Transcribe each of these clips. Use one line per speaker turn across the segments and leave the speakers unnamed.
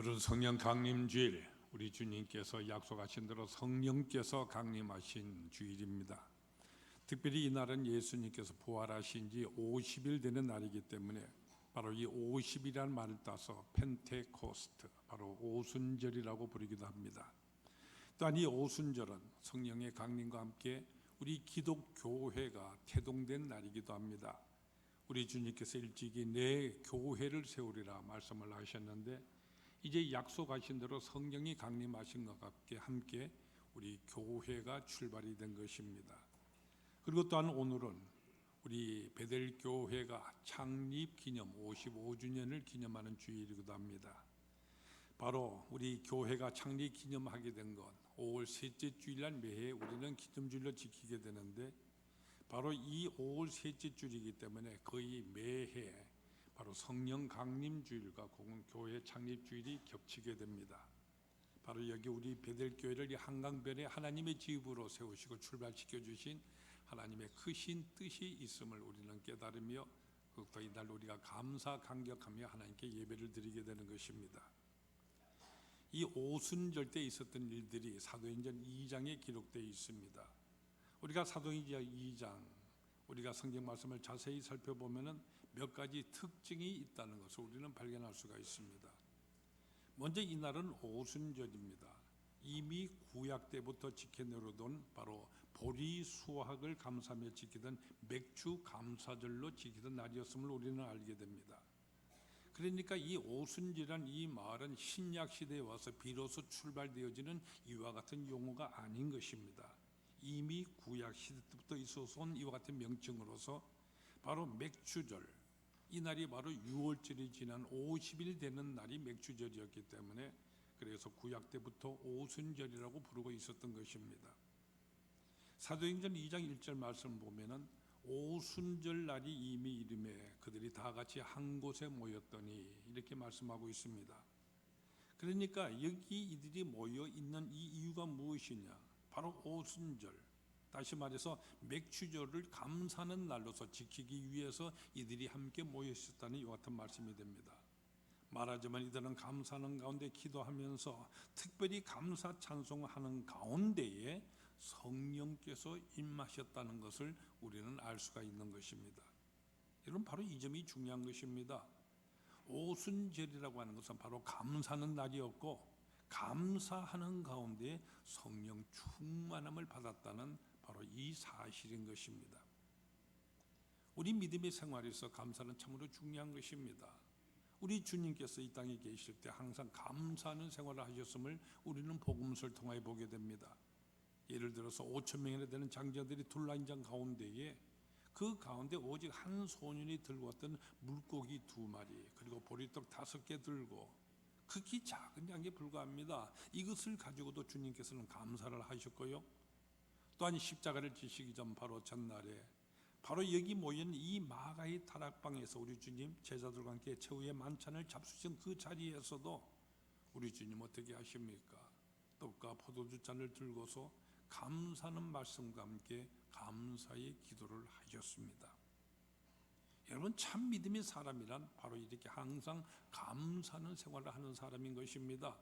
오늘은 성령 강림주일, 우리 주님께서 약속하신 대로 성령께서 강림하신 주일입니다. 특별히 이날은 예수님께서 부활하신 지 50일 되는 날이기 때문에 바로 이 50이라는 말을 따서 펜테코스트, 바로 오순절이라고 부르기도 합니다. 또한 이 오순절은 성령의 강림과 함께 우리 기독교회가 태동된 날이기도 합니다. 우리 주님께서 일찍이 내 교회를 세우리라 말씀을 하셨는데, 이제 약속하신 대로 성령이 강림하신 것과 함께 우리 교회가 출발이 된 것입니다. 그리고 또한 오늘은 우리 베델교회가 창립 기념 55주년을 기념하는 주일이기도 합니다. 바로 우리 교회가 창립 기념하게 된 것 5월 셋째 주일날 매해 우리는 기념주일로 지키게 되는데, 바로 이 5월 셋째 주일이기 때문에 거의 매해 바로 성령 강림 주일과 교회 창립 주일이 겹치게 됩니다. 바로 여기 우리 베델교회를 이 한강변에 하나님의 집으로 세우시고 출발시켜 주신 하나님의 크신 뜻이 있음을 우리는 깨달으며, 더욱더 이날 우리가 감사 감격하며 하나님께 예배를 드리게 되는 것입니다. 이 오순절 때 있었던 일들이 사도행전 2장에 기록되어 있습니다. 우리가 사도행전 2장, 우리가 성경 말씀을 자세히 살펴보면은 몇 가지 특징이 있다는 것을 우리는 발견할 수가 있습니다. 먼저 이날은 오순절입니다. 이미 구약 때부터 지켜내려던 바로 보리수확을 감사하며 지키던 맥주 감사절로 지키던 날이었음을 우리는 알게 됩니다. 그러니까 이 오순절이란 이 말은 신약 시대에 와서 비로소 출발되어지는 이와 같은 용어가 아닌 것입니다. 이미 구약 시대 때부터 있어서 온 이와 같은 명칭으로서 바로 맥주절, 이 날이 바로 6월절이 지난 50일 되는 날이 맥주절이었기 때문에 그래서 구약 때부터 오순절이라고 부르고 있었던 것입니다. 사도행전 2장 1절 말씀 보면은 오순절 날이 이미 이름에 그들이 다 같이 한 곳에 모였더니 이렇게 말씀하고 있습니다. 그러니까 여기 이들이 모여 있는 이 이유가 무엇이냐? 바로 오순절, 다시 말해서 맥주절을 감사하는 날로서 지키기 위해서 이들이 함께 모여 있었다는 이와 같은 말씀이 됩니다. 말하자면 이들은 감사하는 가운데 기도하면서 특별히 감사 찬송하는 가운데에 성령께서 임하셨다는 것을 우리는 알 수가 있는 것입니다. 여러분, 바로 이 점이 중요한 것입니다. 오순절이라고 하는 것은 바로 감사하는 날이었고, 감사하는 가운데 성령 충만함을 받았다는 바로 이 사실인 것입니다. 우리 믿음의 생활에서 감사는 참으로 중요한 것입니다. 우리 주님께서 이 땅에 계실 때 항상 감사하는 생활을 하셨음을 우리는 복음서를 통하여 보게 됩니다. 예를 들어서 5천 명이나 되는 장자들이 둘러앉은 가운데에 그 가운데 오직 한 소년이 들고 왔던 물고기 2마리, 그리고 보리떡 5개 들고 극히 작은 양에 불과합니다. 이것을 가지고도 주님께서는 감사를 하셨고요, 또한 십자가를 지시기 전 바로 전날에 바로 여기 모인 이 마가의 다락방에서 우리 주님 제자들과 함께 최후의 만찬을 잡수신 그 자리에서도 우리 주님 어떻게 하십니까? 떡과 포도주 잔을 들고서 감사하는 말씀과 함께 감사의 기도를 하셨습니다. 여러분, 참 믿음의 사람이란 바로 이렇게 항상 감사하는 생활을 하는 사람인 것입니다.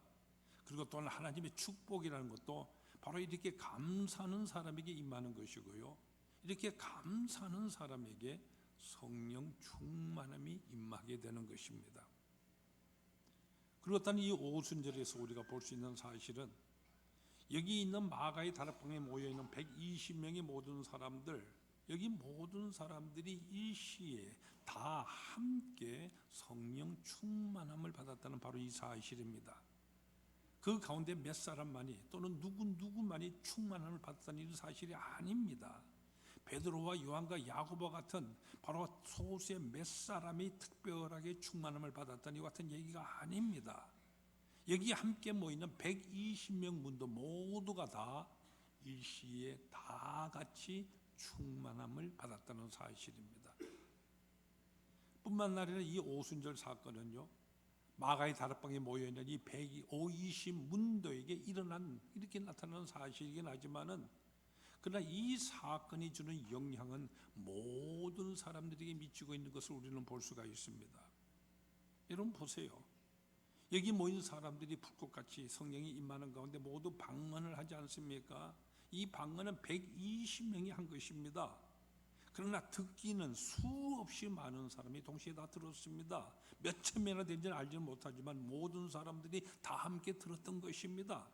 그리고 또한 하나님의 축복이라는 것도 바로 이렇게 감사하는 사람에게 임하는 것이고요, 이렇게 감사하는 사람에게 성령 충만함이 임하게 되는 것입니다. 그리고 또한 이 오순절에서 우리가 볼 수 있는 사실은 여기 있는 마가의 다락방에 모여있는 120명의 모든 사람들, 여기 모든 사람들이 일시에 다 함께 성령 충만함을 받았다는 바로 이 사실입니다. 그 가운데 몇 사람만이 또는 누구만이 충만함을 받았다는 이 사실이 아닙니다. 베드로와 요한과 야고보 같은 바로 소수의 몇 사람이 특별하게 충만함을 받았다는 이 같은 얘기가 아닙니다. 여기 함께 모이는 120명 문도 모두가 다 일시에 다 같이 충만함을 받았다는 사실입니다. 뿐만 아니라 이 오순절 사건은요, 마가의 다락방에 모여있는 이 120 문도에게 일어난, 이렇게 나타나는 사실이긴 하지만은, 그러나 이 사건이 주는 영향은 모든 사람들에게 미치고 있는 것을 우리는 볼 수가 있습니다. 여러분 보세요. 여기 모인 사람들이 불꽃같이 성령이 임하는 가운데 모두 방언을 하지 않습니까? 이 방언은 120명이 한 것입니다. 그러나 듣기는 수없이 많은 사람이 동시에 다 들었습니다. 몇천 명이나 되는지는 알지는 못하지만 모든 사람들이 다 함께 들었던 것입니다.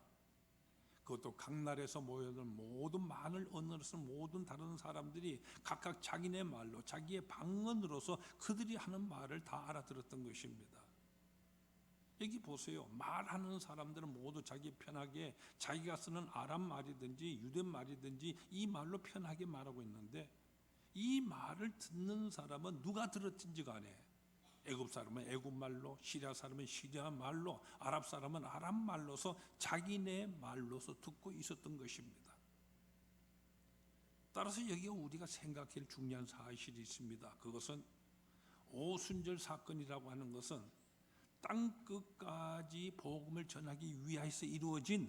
그것도 각 나라에서 모여든 모든 많은 언어를 쓰는 모든 다른 사람들이 각각 자기네 말로 자기의 방언으로서 그들이 하는 말을 다 알아들었던 것입니다. 여기 보세요. 말하는 사람들은 모두 자기 편하게 자기가 쓰는 아람 말이든지 유대 말이든지 이 말로 편하게 말하고 있는데, 이 말을 듣는 사람은 누가 들었든지 간에 애굽 사람은 애굽 말로, 시리아 사람은 시리아 말로, 아랍 사람은 아랍 말로서 자기네 말로서 듣고 있었던 것입니다. 따라서 여기가 우리가 생각할 중요한 사실이 있습니다. 그것은 오순절 사건이라고 하는 것은 땅 끝까지 복음을 전하기 위해서 이루어진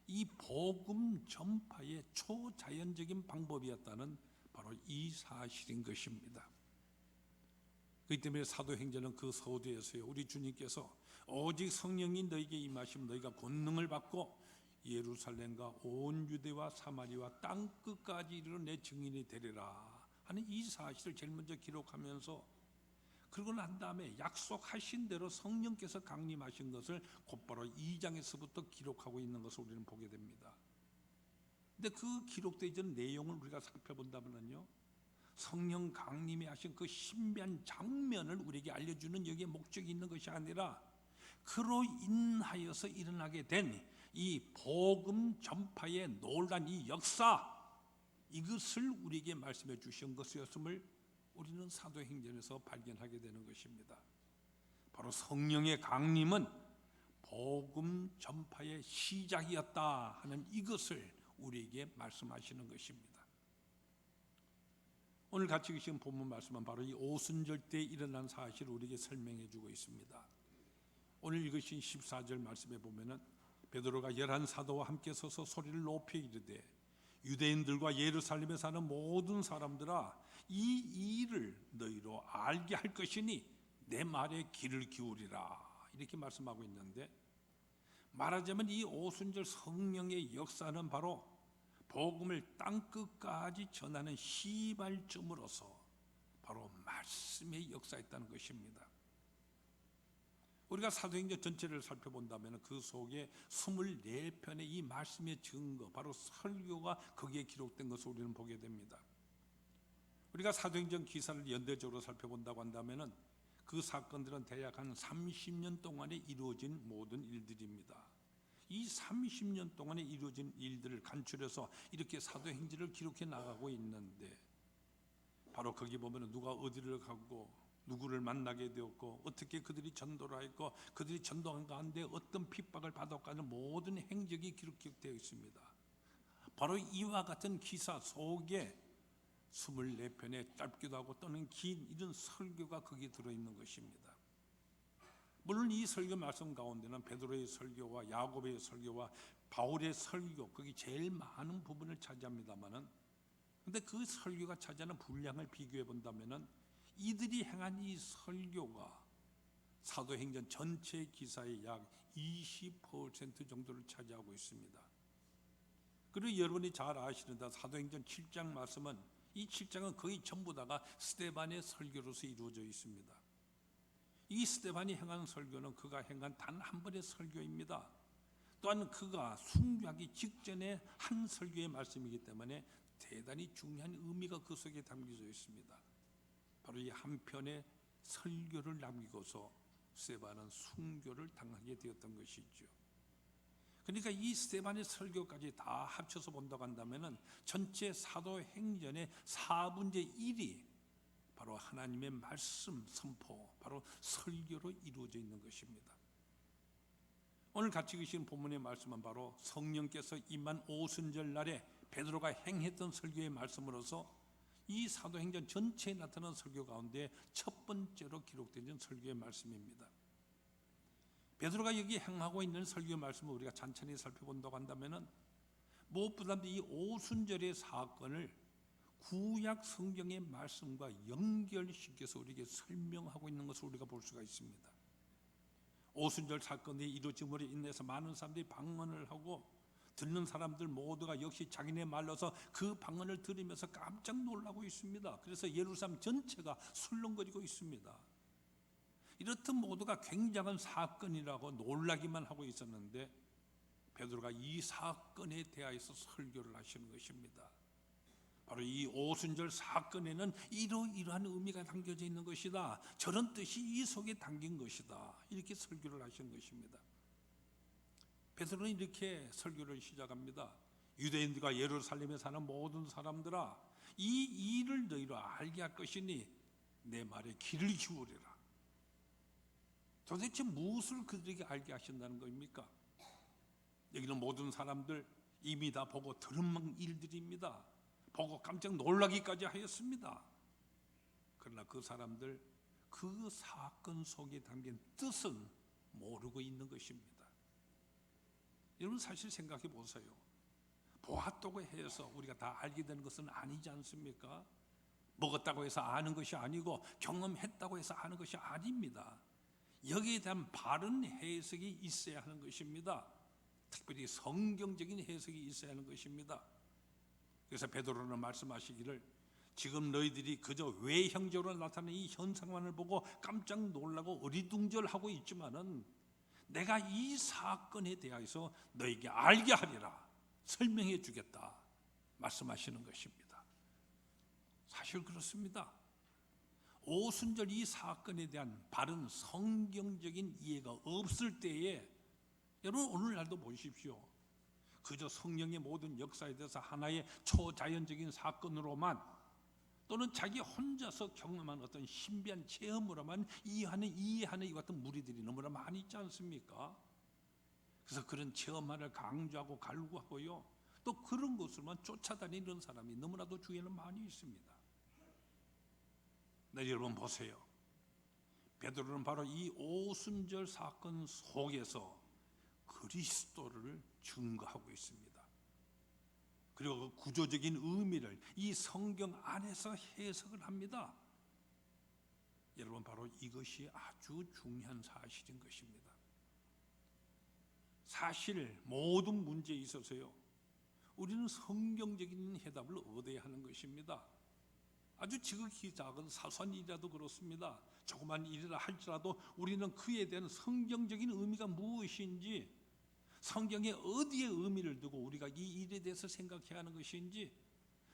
이 복음 전파의 초자연적인 방법이었다는 바로 이 사실인 것입니다. 그렇기 때문에 사도행전은 그 서두에서요, 우리 주님께서 오직 성령이 너에게 임하시면 너희가 권능을 받고 예루살렘과 온 유대와 사마리아 땅 끝까지 이르러 내 증인이 되리라 하는 이 사실을 제일 먼저 기록하면서, 그러고 난 다음에 약속하신 대로 성령께서 강림하신 것을 곧바로 2장에서부터 기록하고 있는 것을 우리는 보게 됩니다. 근데 그 기록되어 있는 내용을 우리가 살펴본다면요, 성령 강림이 하신 그 신비한 장면을 우리에게 알려주는 여기에 목적이 있는 것이 아니라, 그로 인하여서 일어나게 된 이 복음 전파의 놀란 이 역사, 이것을 우리에게 말씀해 주신 것이었음을 우리는 사도행전에서 발견하게 되는 것입니다. 바로 성령의 강림은 복음 전파의 시작이었다 하는 이것을 우리에게 말씀하시는 것입니다. 오늘 같이 읽으신 본문 말씀은 바로 이 오순절 때 일어난 사실을 우리에게 설명해 주고 있습니다. 오늘 읽으신 14절 말씀에 보면은 베드로가 11사도와 함께 서서 소리를 높여 이르되 유대인들과 예루살렘에 사는 모든 사람들아, 이 일을 너희로 알게 할 것이니 내 말에 귀를 기울이라, 이렇게 말씀하고 있는데, 말하자면 이 오순절 성령의 역사는 바로 복음을 땅끝까지 전하는 시발점으로서 바로 말씀의 역사였다는 것입니다. 우리가 사도행전 전체를 살펴본다면 그 속에 24편의 이 말씀의 증거, 바로 설교가 거기에 기록된 것을 우리는 보게 됩니다. 우리가 사도행전 기사를 연대적으로 살펴본다고 한다면 그 사건들은 대략 한 30년 동안에 이루어진 모든 일들입니다. 이 30년 동안에 이루어진 일들을 간추려서 이렇게 사도행전을 기록해 나가고 있는데, 바로 거기 보면 누가 어디를 가고 누구를 만나게 되었고 어떻게 그들이 전도를 했고 그들이 전도한 가운데 어떤 핍박을 받았가는 모든 행적이 기록되어 있습니다. 바로 이와 같은 기사 속에 24편의 짧기도 하고 또는 긴 이런 설교가 거기에 들어있는 것입니다. 물론 이 설교 말씀 가운데는 베드로의 설교와 야고보의 설교와 바울의 설교, 거기 제일 많은 부분을 차지합니다만은, 근데 그 설교가 차지하는 분량을 비교해 본다면은 이들이 행한 이 설교가 사도행전 전체 기사의 약 20% 정도를 차지하고 있습니다. 그리고 여러분이 잘 아시는데 사도행전 7장 말씀은, 이 7장은 거의 전부 다가 스데반의 설교로서 이루어져 있습니다. 이 스데반이 행한 설교는 그가 행한 단 한 번의 설교입니다. 또한 그가 순교하기 직전에 한 설교의 말씀이기 때문에 대단히 중요한 의미가 그 속에 담겨져 있습니다. 바로 이 한 편의 설교를 남기고서 스데반은 순교를 당하게 되었던 것이죠. 그러니까 이 스데반의 설교까지 다 합쳐서 본다고 한다면 전체 사도행전의 4분의 1이 바로 하나님의 말씀 선포, 바로 설교로 이루어져 있는 것입니다. 오늘 같이 읽으신 본문의 말씀은 바로 성령께서 임한 오순절 날에 베드로가 행했던 설교의 말씀으로서 이 사도행전 전체에 나타난 설교 가운데 첫 번째로 기록된 설교의 말씀입니다. 베드로가 여기 행하고 있는 설교 말씀을 우리가 찬찬히 살펴본다고 한다면 무엇보다 이 오순절의 사건을 구약 성경의 말씀과 연결시켜서 우리에게 설명하고 있는 것을 우리가 볼 수가 있습니다. 오순절 사건이 이루어짐으로 인해서 많은 사람들이 방언을 하고 듣는 사람들 모두가 역시 자기네 말로서 그 방언을 들으면서 깜짝 놀라고 있습니다. 그래서 예루살렘 전체가 술렁거리고 있습니다. 이렇듯 모두가 굉장한 사건이라고 놀라기만 하고 있었는데 베드로가 이 사건에 대하여서 설교를 하시는 것입니다. 바로 이 오순절 사건에는 이러한 의미가 담겨져 있는 것이다. 저런 뜻이 이 속에 담긴 것이다. 이렇게 설교를 하시는 것입니다. 베드로는 이렇게 설교를 시작합니다. 유대인들과 예루살렘에 사는 모든 사람들아, 이 일을 너희로 알게 할 것이니 내 말에 귀를 기울이라. 도대체 무엇을 그들에게 알게 하신다는 겁니까? 여기는 모든 사람들 이미 다 보고 들은 일들입니다. 보고 깜짝 놀라기까지 하였습니다. 그러나 그 사람들 그 사건 속에 담긴 뜻은 모르고 있는 것입니다. 여러분 사실 생각해 보세요. 보았다고 해서 우리가 다 알게 되는 것은 아니지 않습니까? 먹었다고 해서 아는 것이 아니고 경험했다고 해서 아는 것이 아닙니다. 여기에 대한 바른 해석이 있어야 하는 것입니다. 특별히 성경적인 해석이 있어야 하는 것입니다. 그래서 베드로는 말씀하시기를 지금 너희들이 그저 외형적으로 나타나는 이 현상만을 보고 깜짝 놀라고 어리둥절하고 있지만은 내가 이 사건에 대해서 너에게 알게 하리라, 설명해 주겠다 말씀하시는 것입니다. 사실 그렇습니다. 오순절 이 사건에 대한 바른 성경적인 이해가 없을 때에 여러분 오늘날도 보십시오. 그저 성령의 모든 역사에 대해서 하나의 초자연적인 사건으로만 또는 자기 혼자서 경험한 어떤 신비한 체험으로만 이해하는 이 같은 무리들이 너무나 많이 있지 않습니까? 그래서 그런 체험만을 강조하고 갈구하고요, 또 그런 것으로만 쫓아다니는 사람이 너무나도 주위에는 많이 있습니다. 네, 여러분 보세요. 베드로는 바로 이 오순절 사건 속에서 그리스도를 증거하고 있습니다. 그리고 그 구조적인 의미를 이 성경 안에서 해석을 합니다. 여러분 바로 이것이 아주 중요한 사실인 것입니다. 사실 모든 문제에 있어서요, 우리는 성경적인 해답을 얻어야 하는 것입니다. 아주 지극히 작은 사소한 일이라도 그렇습니다. 조그만 일이라 할지라도 우리는 그에 대한 성경적인 의미가 무엇인지, 성경에 어디에 의미를 두고 우리가 이 일에 대해서 생각해야 하는 것인지,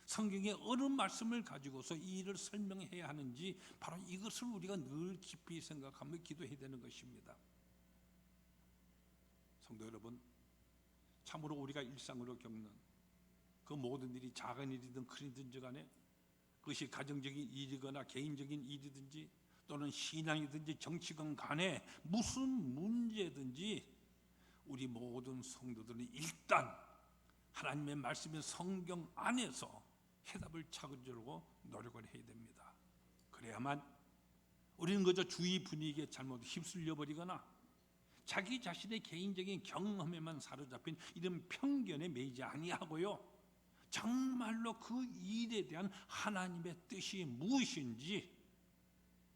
성경의 어느 말씀을 가지고서 이 일을 설명해야 하는지, 바로 이것을 우리가 늘 깊이 생각하며 기도해야 되는 것입니다. 성도 여러분, 참으로 우리가 일상으로 겪는 그 모든 일이 작은 일이든 큰 일이든지 간에, 그것이 가정적인 일이거나 개인적인 일이든지 또는 신앙이든지 정치건 간에 무슨 문제든지 우리 모든 성도들은 일단 하나님의 말씀인 성경 안에서 해답을 찾으려고 노력을 해야 됩니다. 그래야만 우리는 그저 주위 분위기에 잘못 휩쓸려 버리거나 자기 자신의 개인적인 경험에만 사로잡힌 이런 편견에 매이지 아니하고요, 정말로 그 일에 대한 하나님의 뜻이 무엇인지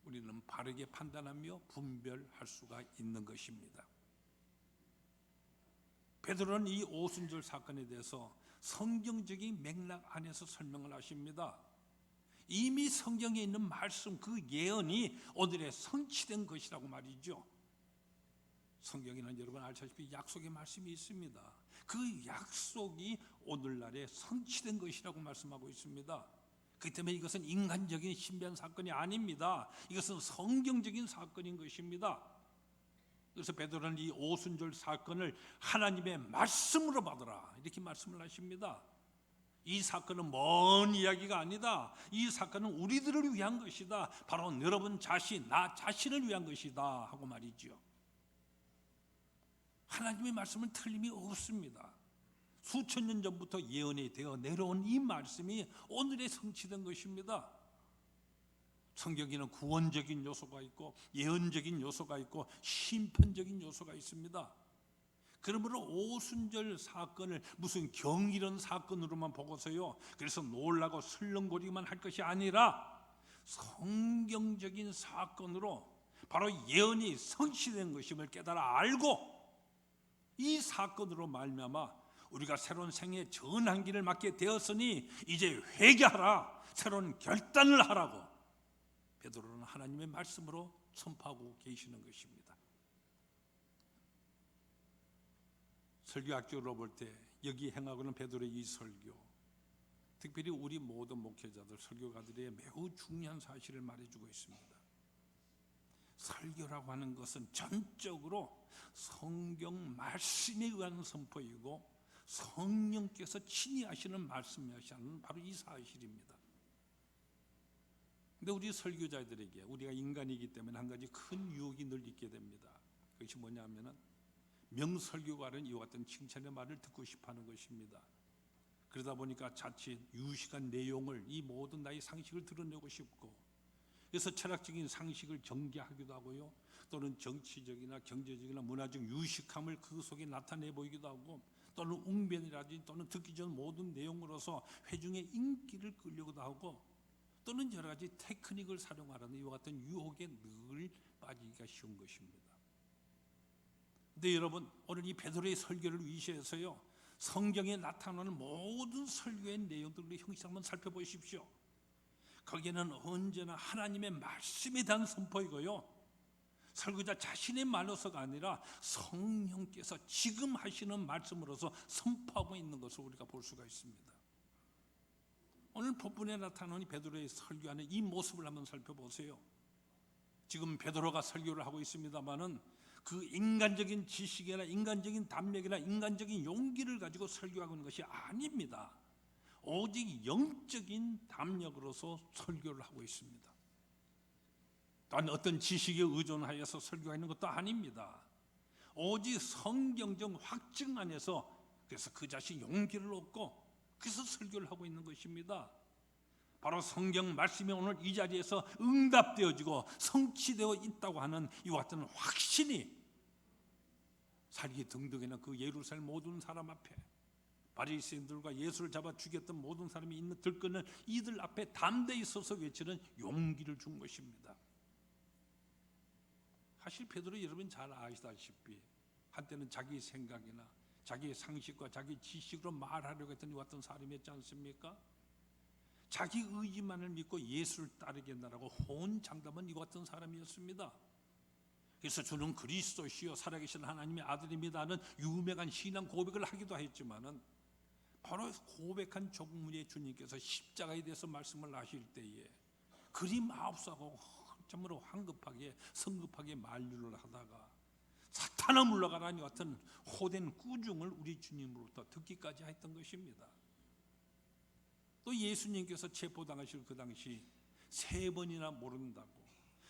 우리는 바르게 판단하며 분별할 수가 있는 것입니다. 베드로는 이 오순절 사건에 대해서 성경적인 맥락 안에서 설명을 하십니다. 이미 성경에 있는 말씀, 그 예언이 오늘에 성취된 것이라고 말이죠. 성경에는 여러분 알다시피 약속의 말씀이 있습니다. 그 약속이 오늘날에 성취된 것이라고 말씀하고 있습니다. 그렇기 때문에 이것은 인간적인 신비한 사건이 아닙니다. 이것은 성경적인 사건인 것입니다. 그래서 베드로는 이 오순절 사건을 하나님의 말씀으로 받으라 이렇게 말씀을 하십니다. 이 사건은 먼 이야기가 아니다. 이 사건은 우리들을 위한 것이다. 바로 여러분 자신, 나 자신을 위한 것이다 하고 말이죠. 하나님의 말씀은 틀림이 없습니다. 수천 년 전부터 예언이 되어 내려온 이 말씀이 오늘에 성취된 것입니다. 성경에는 구원적인 요소가 있고 예언적인 요소가 있고 심판적인 요소가 있습니다. 그러므로 오순절 사건을 무슨 경이로운 사건으로만 보고서요, 그래서 놀라고 설렁거리기만 할 것이 아니라 성경적인 사건으로 바로 예언이 성취된 것임을 깨달아 알고 이 사건으로 말미암아 우리가 새로운 생의 전환기를 맞게 되었으니 이제 회개하라, 새로운 결단을 하라고 베드로는 하나님의 말씀으로 선포하고 계시는 것입니다. 설교학적으로 볼 때 여기 행하고는 베드로의 이 설교, 특별히 우리 모든 목회자들, 설교가들의 매우 중요한 사실을 말해주고 있습니다. 설교라고 하는 것은 전적으로 성경 말씀에 의한 선포이고 성령께서 친히 하시는 말씀이 하시는 바로 이 사실입니다. 근데 우리 설교자들에게, 우리가 인간이기 때문에 한 가지 큰 유혹이 늘 있게 됩니다. 그것이 뭐냐면은 명설교가는 이와 같은 칭찬의 말을 듣고 싶어하는 것입니다. 그러다 보니까 자칫 유식한 내용을, 이 모든 나의 상식을 드러내고 싶고, 그래서 철학적인 상식을 전개하기도 하고요, 또는 정치적이나 경제적이나 문화적 유식함을 그 속에 나타내 보이기도 하고, 또는 웅변이라든지 또는 듣기 전 모든 내용으로서 회중의 인기를 끌려고도 하고, 또는 여러 가지 테크닉을 사용하라는 이와 같은 유혹에 늘 빠지기가 쉬운 것입니다. 근데 여러분, 오늘 이 베드로의 설교를 위시해서요, 성경에 나타나는 모든 설교의 내용들을 형식 한번 살펴보십시오. 거기에는 언제나 하나님의 말씀에 대한 선포이고요, 설교자 자신의 말로서가 아니라 성령께서 지금 하시는 말씀으로서 선포하고 있는 것을 우리가 볼 수가 있습니다. 오늘 본문에 나타나는 베드로의 설교하는 이 모습을 한번 살펴보세요. 지금 베드로가 설교를 하고 있습니다마는 그 인간적인 지식이나 인간적인 담력이나 인간적인 용기를 가지고 설교하고 있는 것이 아닙니다. 오직 영적인 담력으로서 설교를 하고 있습니다. 또한 어떤 지식에 의존하여서 설교하는 것도 아닙니다. 오직 성경적 확증 안에서, 그래서 그 자신 용기를 얻고 그래서 설교를 하고 있는 것입니다. 바로 성경 말씀이 오늘 이 자리에서 응답되어지고 성취되어 있다고 하는 이와 같은 확신이 살기 등등이나 그 예루살렘 모든 사람 앞에, 바리새인들과 예수를 잡아 죽였던 모든 사람이 있는 들끓는 이들 앞에 담대히 서서 외치는 용기를 준 것입니다. 사실 베드로, 여러분 잘 아시다시피 한때는 자기 생각이나 자기의 상식과 자기 지식으로 말하려고 했던 이와 같은 사람이었지 않습니까? 자기 의지만을 믿고 예수를 따르겠다라고 호언장담한 이와 같은 사람이었습니다. 그래서 주는 그리스도시요 살아계신 하나님의 아들입니다는 유명한 신앙 고백을 하기도 했지만은, 바로 고백한 종문의 주님께서 십자가에 대해서 말씀을 하실 때에 그리 마법사고 참으로 황급하게 성급하게 만류를 하다가 사탄아 물러가라니 같은 호된 꾸중을 우리 주님으로부터 듣기까지 했던 것입니다. 또 예수님께서 체포당하실 그 당시 3번이나 모른다고,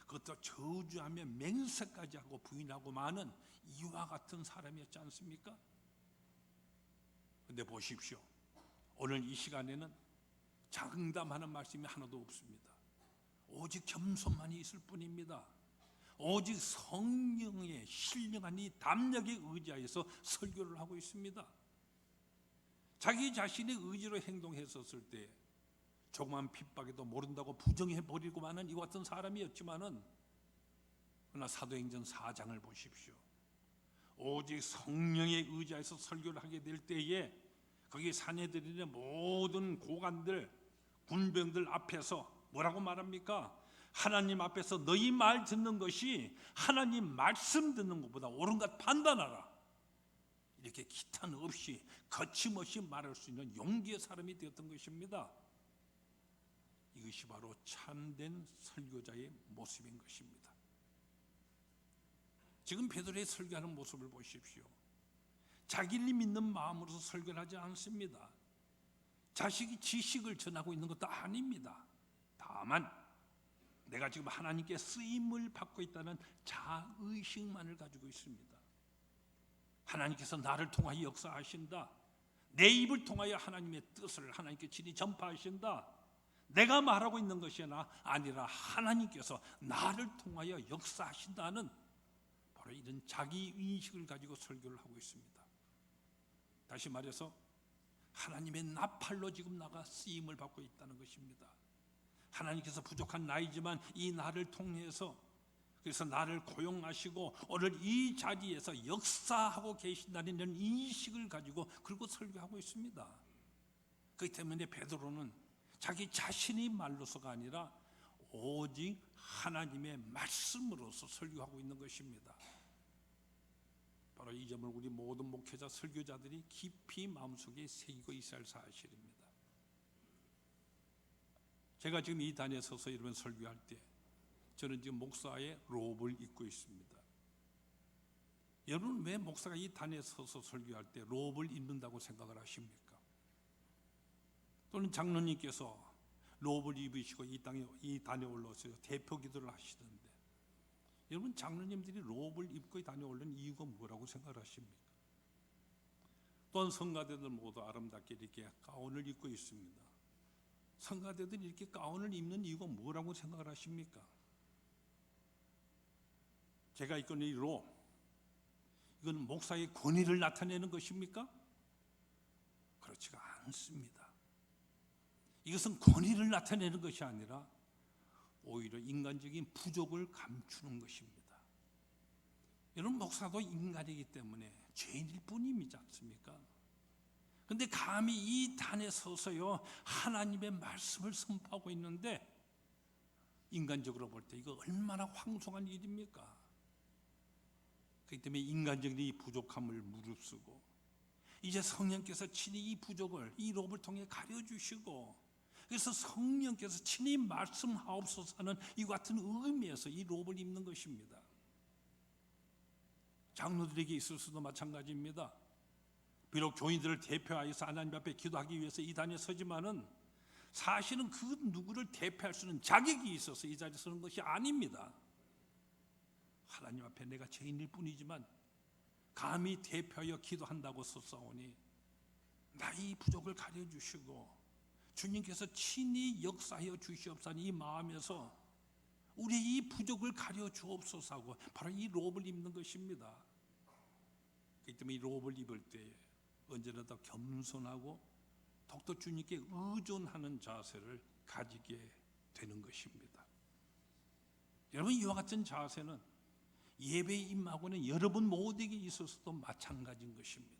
그것도 저주하며 맹세까지 하고 부인하고 마는 이와 같은 사람이었지 않습니까? 근데 보십시오, 오늘 이 시간에는 장담하는 말씀이 하나도 없습니다. 오직 겸손만이 있을 뿐입니다. 오직 성령의 신령한 이 담력에 의지하여서 설교를 하고 있습니다. 자기 자신의 의지로 행동했었을 때 조그만 핍박에도 모른다고 부정해버리고 마는 이와 같은 사람이었지만은, 그러나 사도행전 4장을 보십시오. 오직 성령에 의지하여서 설교를 하게 될 때에 거기 사내들인의 모든 고관들, 군병들 앞에서 뭐라고 말합니까? 하나님 앞에서 너희 말 듣는 것이 하나님 말씀 듣는 것보다 옳은 것 판단하라. 이렇게 기탄 없이 거침없이 말할 수 있는 용기의 사람이 되었던 것입니다. 이것이 바로 참된 설교자의 모습인 것입니다. 지금 베드로의 설교하는 모습을 보십시오. 자기를 믿는 마음으로서 설교를 하지 않습니다. 자식이 지식을 전하고 있는 것도 아닙니다. 다만 내가 지금 하나님께 쓰임을 받고 있다는 자의식만을 가지고 있습니다. 하나님께서 나를 통하여 역사하신다. 내 입을 통하여 하나님의 뜻을 하나님께 친히 전파하신다. 내가 말하고 있는 것이 아니라 하나님께서 나를 통하여 역사하신다는 바로 이런 자기인식을 가지고 설교를 하고 있습니다. 다시 말해서 하나님의 나팔로 지금 나가 쓰임을 받고 있다는 것입니다. 하나님께서 부족한 나이지만 이 나를 통해서 그래서 나를 고용하시고 오늘 이 자리에서 역사하고 계신다는 인식을 가지고 그리고 설교하고 있습니다. 그렇기 때문에 베드로는 자기 자신의 말로서가 아니라 오직 하나님의 말씀으로서 설교하고 있는 것입니다. 바로 이 점을 우리 모든 목회자 설교자들이 깊이 마음속에 새기고 있어야 할 사실입니다. 제가 지금 이 단에 서서 이러면 설교할 때 저는 지금 목사의 롭을 입고 있습니다. 여러분 왜 목사가 이 단에 서서 설교할 때 롭을 입는다고 생각을 하십니까? 또는 장로님께서 롭을 입으시고 이 단에 올라오셔서 대표 기도를 하시던데 여러분 장로님들이 롭을 입고 이 단에 올라온 이유가 뭐라고 생각하십니까? 또한 성가대들 모두 아름답게 이렇게 가운을 입고 있습니다. 성가대들이 이렇게 가운을 입는 이유가 뭐라고 생각을 하십니까? 제가 입고 있는 이 롭, 이건 목사의 권위를 나타내는 것입니까? 그렇지가 않습니다. 이것은 권위를 나타내는 것이 아니라 오히려 인간적인 부족을 감추는 것입니다. 여러분 목사도 인간이기 때문에 죄인일 뿐이지 않습니까? 그런데 감히 이 단에 서서요 하나님의 말씀을 선포하고 있는데 인간적으로 볼 때 이거 얼마나 황송한 일입니까? 그렇기 때문에 인간적인 이 부족함을 무릅쓰고 이제 성령께서 친히 이 부족을 이 롭을 통해 가려주시고 그래서 성령께서 친히 말씀하옵소서 하는 이 같은 의미에서 이 롭을 입는 것입니다. 장로들에게 있어서도 마찬가지입니다. 비록 교인들을 대표하여서 하나님 앞에 기도하기 위해서 이 단에 서지만은 사실은 그 누구를 대표할 수 있는 자격이 있어서 이 자리에 서는 것이 아닙니다. 하나님 앞에 내가 죄인일 뿐이지만 감히 대표하여 기도한다고 섰사오니 나의 부족을 가려주시고 주님께서 친히 역사하여 주시옵사니 이 마음에서 우리의 이 부족을 가려주옵소서 하고 바로 이 롭을 입는 것입니다. 그렇기 때문에 이 롭을 입을 때 언제나 더 겸손하고 더욱더 주님께 의존하는 자세를 가지게 되는 것입니다. 여러분 이와 같은 자세는 예배에 임하고는 여러분 모두에게 있어서도 마찬가지인 것입니다.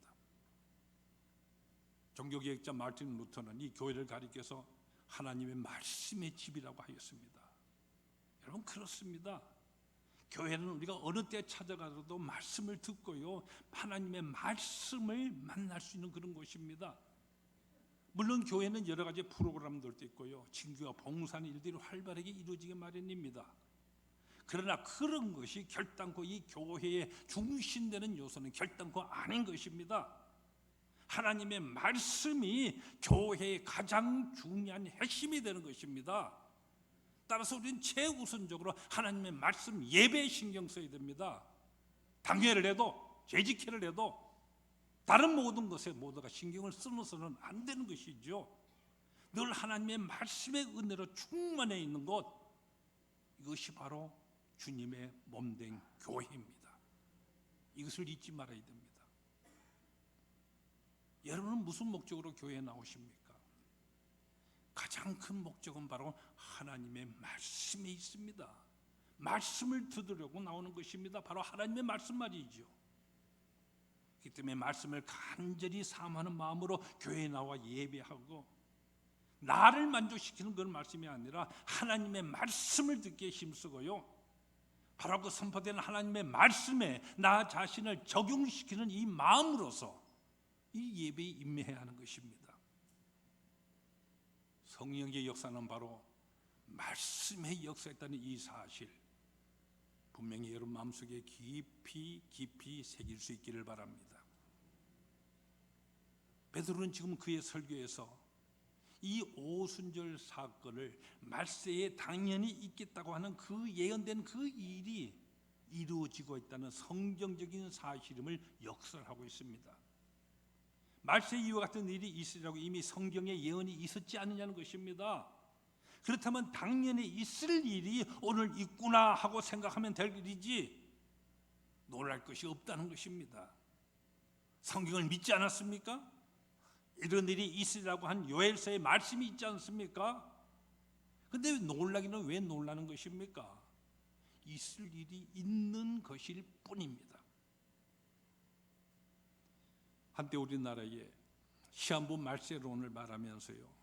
종교개혁자 마르틴 루터는 이 교회를 가리켜서 하나님의 말씀의 집이라고 하였습니다. 여러분 그렇습니다. 교회는 우리가 어느 때 찾아가서도 말씀을 듣고요 하나님의 말씀을 만날 수 있는 그런 곳입니다. 물론 교회는 여러 가지 프로그램들도 있고요 친교와 봉사하는 일들이 활발하게 이루어지게 마련입니다. 그러나 그런 것이 결단코 이 교회의 중심되는 요소는 결단코 아닌 것입니다. 하나님의 말씀이 교회의 가장 중요한 핵심이 되는 것입니다. 따라서 우리는 최우선적으로 하나님의 말씀 예배에 신경 써야 됩니다. 당회를 해도 재직회를 해도 다른 모든 것에 모두가 신경을 쓰면서는 안 되는 것이죠. 늘 하나님의 말씀의 은혜로 충만해 있는 곳, 이것이 바로 주님의 몸된 교회입니다. 이것을 잊지 말아야 됩니다. 여러분은 무슨 목적으로 교회에 나오십니까? 가장 큰 목적은 바로 하나님의 말씀에 있습니다. 말씀을 듣으려고 나오는 것입니다. 바로 하나님의 말씀 말이죠. 그렇기 때문에 말씀을 간절히 사모하는 마음으로 교회에 나와 예배하고 나를 만족시키는 그런 말씀이 아니라 하나님의 말씀을 듣기에 힘쓰고요 바로 그 선포되는 하나님의 말씀에 나 자신을 적용시키는 이 마음으로서 이 예배에 임해야 하는 것입니다. 성령의 역사는 바로 말씀의 역사였다는 이 사실 분명히 여러분 마음속에 깊이 새길 수 있기를 바랍니다. 베드로는 지금 그의 설교에서 이 오순절 사건을 말세에 당연히 있겠다고 하는 그 예언된 그 일이 이루어지고 있다는 성경적인 사실임을 역설하고 있습니다. 말세 이와 같은 일이 있으리라고 이미 성경에 예언이 있었지 않느냐는 것입니다. 그렇다면 당연히 있을 일이 오늘 있구나 하고 생각하면 될 일이지 놀랄 것이 없다는 것입니다. 성경을 믿지 않았습니까? 이런 일이 있으리라고 한 요엘서의 말씀이 있지 않습니까? 근데 놀라기는 왜 놀라는 것입니까? 있을 일이 있는 것일 뿐입니다. 한때 우리나라에 시한부 말세론을 말하면서요,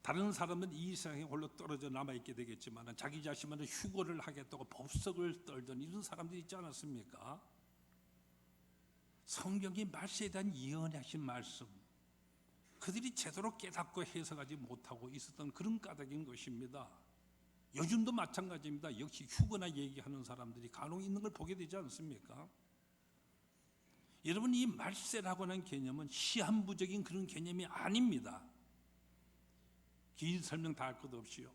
다른 사람은 이 세상에 홀로 떨어져 남아있게 되겠지만 자기 자신만은 휴거를 하겠다고 법석을 떨던 이런 사람들이 있지 않았습니까? 성경이 말세에 대한 예언하신 말씀, 그들이 제대로 깨닫고 해석하지 못하고 있었던 그런 까닭인 것입니다. 요즘도 마찬가지입니다. 역시 휴거나 얘기하는 사람들이 간혹 있는 걸 보게 되지 않습니까? 여러분, 이 말세라고 하는 개념은 시한부적인 그런 개념이 아닙니다. 긴 설명 다 할 것 없이요,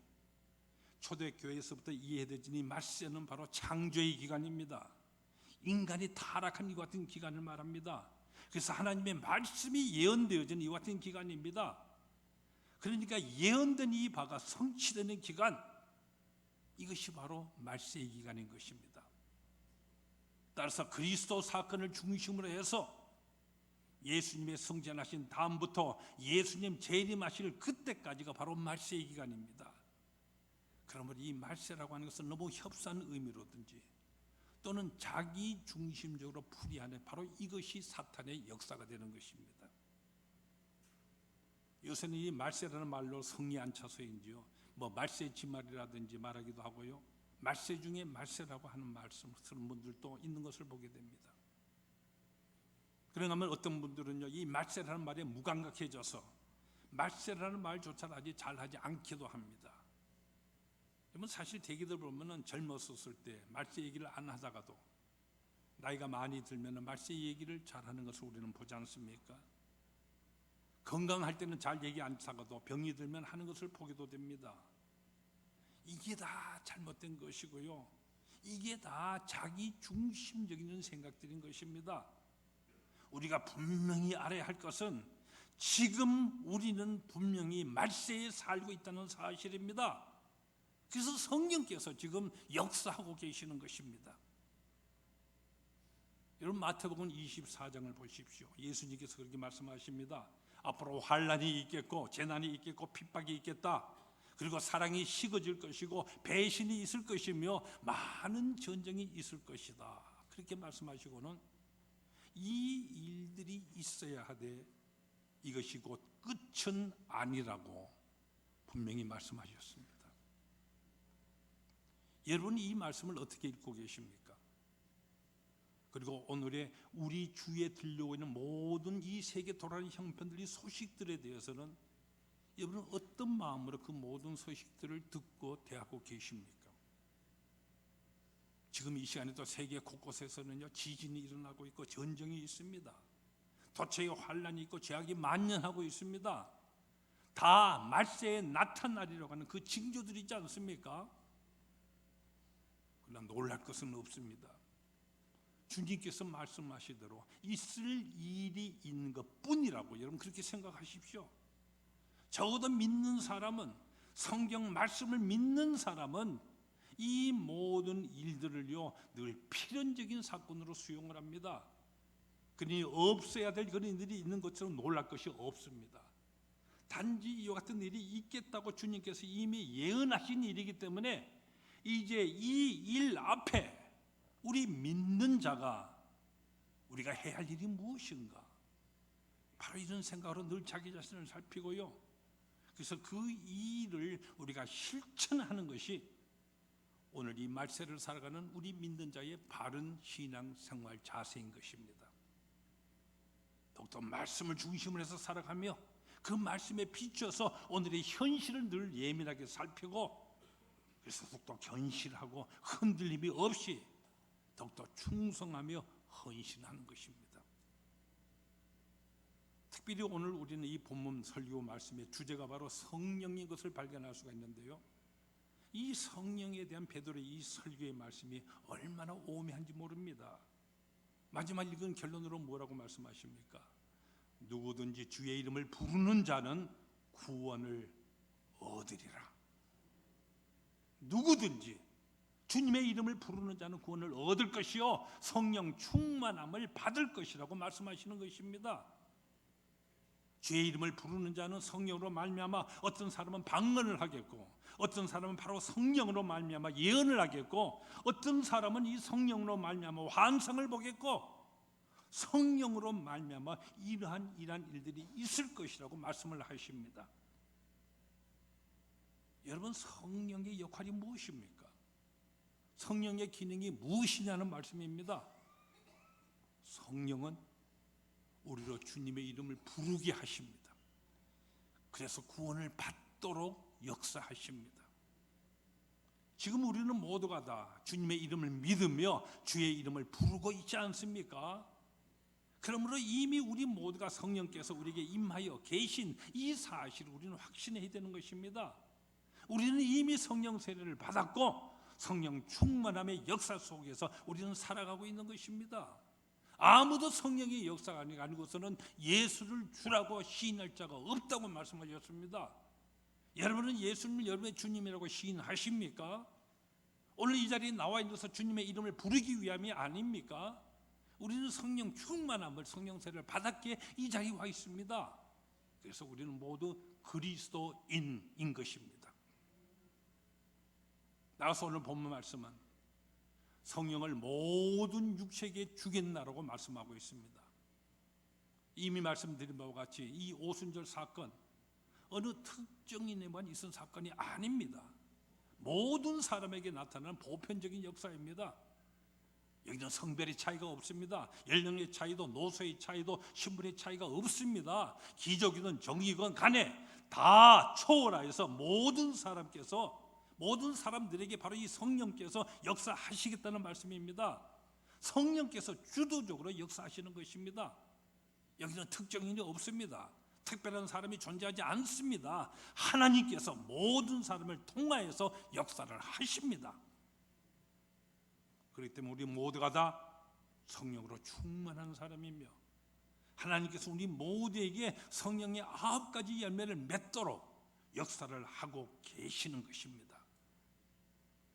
초대교회에서부터 이해되진 이 말세는 바로 창조의 기간입니다. 인간이 타락한 이와 같은 기간을 말합니다. 그래서 하나님의 말씀이 예언되어진 이와 같은 기간입니다. 그러니까 예언된 이 바가 성취되는 기간, 이것이 바로 말세의 기간인 것입니다. 따라서 그리스도 사건을 중심으로 해서 예수님의 성전하신 다음부터 예수님 재림하실 그때까지가 바로 말세의 기간입니다. 그러므로 이 말세라고 하는 것은 너무 협소한 의미로든지 또는 자기 중심적으로 풀이하는 바로 이것이 사탄의 역사가 되는 것입니다. 요새는 이 말세라는 말로 성리 안 차서인지요, 말세 지말이라든지 말하기도 하고요, 말세 중에 말세라고 하는 말씀 쓰는 분들도 있는 것을 보게 됩니다. 그런가 하면 어떤 분들은요, 이 말세라는 말에 무감각해져서 말세라는 말조차 아직 잘하지 않기도 합니다. 여러분, 사실 대기들 보면은 젊었을 때 말세 얘기를 안 하다가도 나이가 많이 들면은 말세 얘기를 잘하는 것을 우리는 보지 않습니까? 건강할 때는 잘 얘기 안 하다가도 병이 들면 하는 것을 보기도 됩니다. 이게 다 잘못된 것이고요, 이게 다 자기 중심적인 생각들인 것입니다. 우리가 분명히 알아야 할 것은 지금 우리는 분명히 말세에 살고 있다는 사실입니다. 그래서 성령께서 지금 역사하고 계시는 것입니다. 여러분, 마태복음 24장을 보십시오. 예수님께서 그렇게 말씀하십니다. 앞으로 환난이 있겠고 재난이 있겠고 핍박이 있겠다. 그리고 사랑이 식어질 것이고 배신이 있을 것이며 많은 전쟁이 있을 것이다. 그렇게 말씀하시고는 이 일들이 있어야 하되 이것이 곧 끝은 아니라고 분명히 말씀하셨습니다. 여러분이 이 말씀을 어떻게 읽고 계십니까? 그리고 오늘의 우리 주위에 들려오고 있는 모든 이 세계 돌아가는 형편들이 소식들에 대해서는 여러분은 어떤 마음으로 그 모든 소식들을 듣고 대하고 계십니까? 지금 이 시간에도 세계 곳곳에서는요, 지진이 일어나고 있고 전쟁이 있습니다. 도처에 환란이 있고 죄악이 만연하고 있습니다. 다 말세에 나타나리라고 하는 그 징조들이지 않습니까? 그러나 놀랄 것은 없습니다. 주님께서 말씀하시대로 있을 일이 있는 것뿐이라고 여러분 그렇게 생각하십시오. 적어도 믿는 사람은, 성경 말씀을 믿는 사람은 이 모든 일들을요 늘 필연적인 사건으로 수용을 합니다. 그러니 없어야 될 그런 일이 있는 것처럼 놀랄 것이 없습니다. 단지 이와 같은 일이 있겠다고 주님께서 이미 예언하신 일이기 때문에 이제 이 일 앞에 우리 믿는 자가 우리가 해야 할 일이 무엇인가, 바로 이런 생각으로 늘 자기 자신을 살피고요, 그래서 그 일을 우리가 실천하는 것이 오늘 이 말세를 살아가는 우리 믿는 자의 바른 신앙 생활 자세인 것입니다. 더욱더 말씀을 중심으로 해서 살아가며 그 말씀에 비춰서 오늘의 현실을 늘 예민하게 살피고, 그래서 더욱더 견실하고 흔들림이 없이 더욱더 충성하며 헌신하는 것입니다. 특별히 오늘 우리는 이 본문 설교 말씀의 주제가 바로 성령인 것을 발견할 수가 있는데요, 이 성령에 대한 베드로의 이 설교의 말씀이 얼마나 오묘한지 모릅니다. 마지막 읽은 결론으로 뭐라고 말씀하십니까? 누구든지 주의 이름을 부르는 자는 구원을 얻으리라. 누구든지 주님의 이름을 부르는 자는 구원을 얻을 것이요 성령 충만함을 받을 것이라고 말씀하시는 것입니다. 주의 이름을 부르는 자는 성령으로 말미암아 어떤 사람은 방언을 하겠고, 어떤 사람은 바로 성령으로 말미암아 예언을 하겠고, 어떤 사람은 이 성령으로 말미암아 환상을 보겠고, 성령으로 말미암아 이러한 일들이 있을 것이라고 말씀을 하십니다. 여러분, 성령의 역할이 무엇입니까? 성령의 기능이 무엇이냐는 말씀입니다. 성령은 우리로 주님의 이름을 부르게 하십니다. 그래서 구원을 받도록 역사하십니다. 지금 우리는 모두가 다 주님의 이름을 믿으며 주의 이름을 부르고 있지 않습니까? 그러므로 이미 우리 모두가 성령께서 우리에게 임하여 계신 이 사실을 우리는 확신해야 되는 것입니다. 우리는 이미 성령 세례를 받았고 성령 충만함의 역사 속에서 우리는 살아가고 있는 것입니다. 아무도 성령의 역사가 아니고서는 예수를 주라고 시인할 자가 없다고 말씀하셨습니다. 여러분은 예수님을 여러분의 주님이라고 시인하십니까? 오늘 이 자리에 나와 있어서 주님의 이름을 부르기 위함이 아닙니까? 우리는 성령 충만함을, 성령 세례를 받았기에 이 자리에 와 있습니다. 그래서 우리는 모두 그리스도인인 것입니다. 나가서 오늘 본문 말씀은 성령을 모든 육체에게 주겠나라고 말씀하고 있습니다. 이미 말씀드린 바와 같이 이 오순절 사건 어느 특정인에만 있은 사건이 아닙니다. 모든 사람에게 나타나는 보편적인 역사입니다. 여기는 성별의 차이가 없습니다. 연령의 차이도, 노소의 차이도, 신분의 차이가 없습니다. 기족이든 정의건 간에 다 초월하여서 모든 사람들에게 바로 이 성령께서 역사하시겠다는 말씀입니다. 성령께서 주도적으로 역사하시는 것입니다. 여기는 특정인이 없습니다. 특별한 사람이 존재하지 않습니다. 하나님께서 모든 사람을 통하여서 역사를 하십니다. 그렇기 때문에 우리 모두가 다 성령으로 충만한 사람이며 하나님께서 우리 모두에게 성령의 9가지 열매를 맺도록 역사를 하고 계시는 것입니다.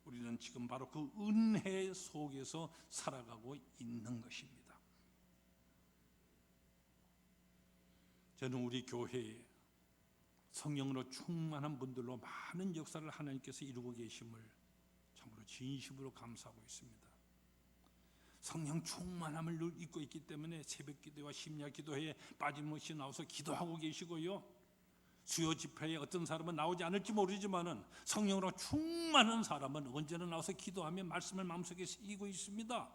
우리는 지금 바로 그 은혜 속에서 살아가고 있는 것입니다. 저는 우리 교회에 성령으로 충만한 분들로 많은 역사를 하나님께서 이루고 계심을 참으로 진심으로 감사하고 있습니다. 성령 충만함을 늘 잊고 있기 때문에 새벽 기도와 심야 기도회에 빠짐없이 나와서 기도하고 계시고요, 수요 집회에 어떤 사람은 나오지 않을지 모르지만은 성령으로 충만한 사람은 언제나 나와서 기도하며 말씀을 마음속에 새기고 있습니다.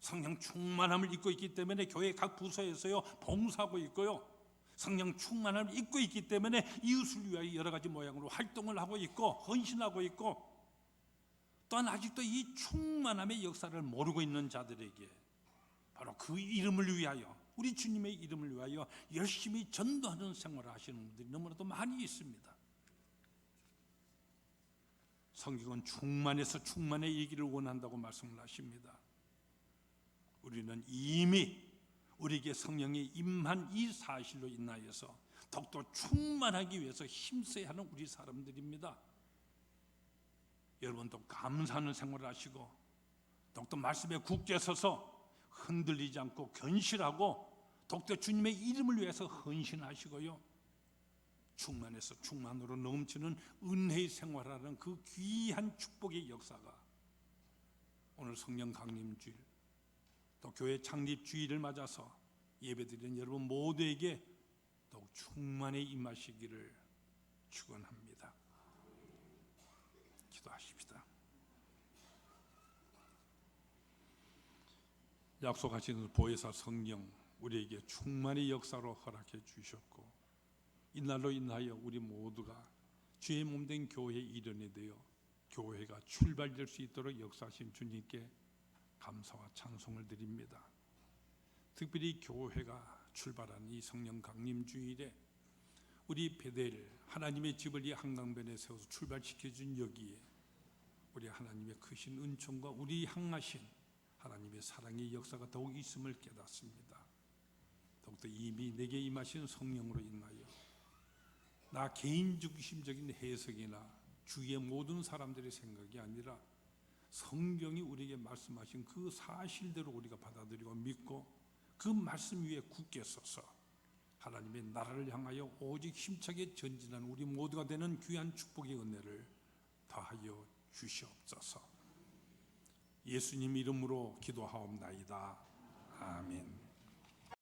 성령 충만함을 잊고 있기 때문에 교회 각 부서에서요 봉사하고 있고요, 성령 충만함을 잊고 있기 때문에 이웃을 위하여 여러 가지 모양으로 활동을 하고 있고 헌신하고 있고, 또한 아직도 이 충만함의 역사를 모르고 있는 자들에게 바로 그 이름을 위하여, 우리 주님의 이름을 위하여 열심히 전도하는 생활을 하시는 분들이 너무나도 많이 있습니다. 성경은 충만해서 충만해지기를 원한다고 말씀을 하십니다. 우리는 이미 우리에게 성령이 임한 이 사실로 인하여서 더욱더 충만하기 위해서 힘써야 하는 우리 사람들입니다. 여러분도 감사하는 생활을 하시고 더욱더 말씀에 굳게 서서 흔들리지 않고 견실하고 더욱더 주님의 이름을 위해서 헌신하시고요, 충만해서 충만으로 넘치는 은혜의 생활하는 그 귀한 축복의 역사가 오늘 성령 강림주일, 또 교회 창립 주일을 맞아서 예배드리는 여러분 모두에게 더욱 충만히 임하시기를 축원합니다. 기도하십시다. 약속하신 보혜사 성령 우리에게 충만히 역사로 허락해 주셨고, 이날로 인하여 우리 모두가 주의 몸된 교회의 일원이 되어 교회가 출발될 수 있도록 역사하신 주님께 감사와 찬송을 드립니다. 특별히 교회가 출발한 이 성령 강림 주일에 우리 베델 하나님의 집을 이 한강변에 세워서 출발시켜준 여기에 우리 하나님의 크신 은총과 우리 향하신 하나님의 사랑의 역사가 더욱 있음을 깨닫습니다. 더욱더 이미 내게 임하신 성령으로 인하여 나 개인 중심적인 해석이나 주위의 모든 사람들의 생각이 아니라 성경이 우리에게 말씀하신 그 사실대로 우리가 받아들이고 믿고 그 말씀 위에 굳게 서서 하나님의 나라를 향하여 오직 힘차게 전진하는 우리 모두가 되는 귀한 축복의 은혜를 더하여 주시옵소서. 예수님 이름으로 기도하옵나이다. 아멘.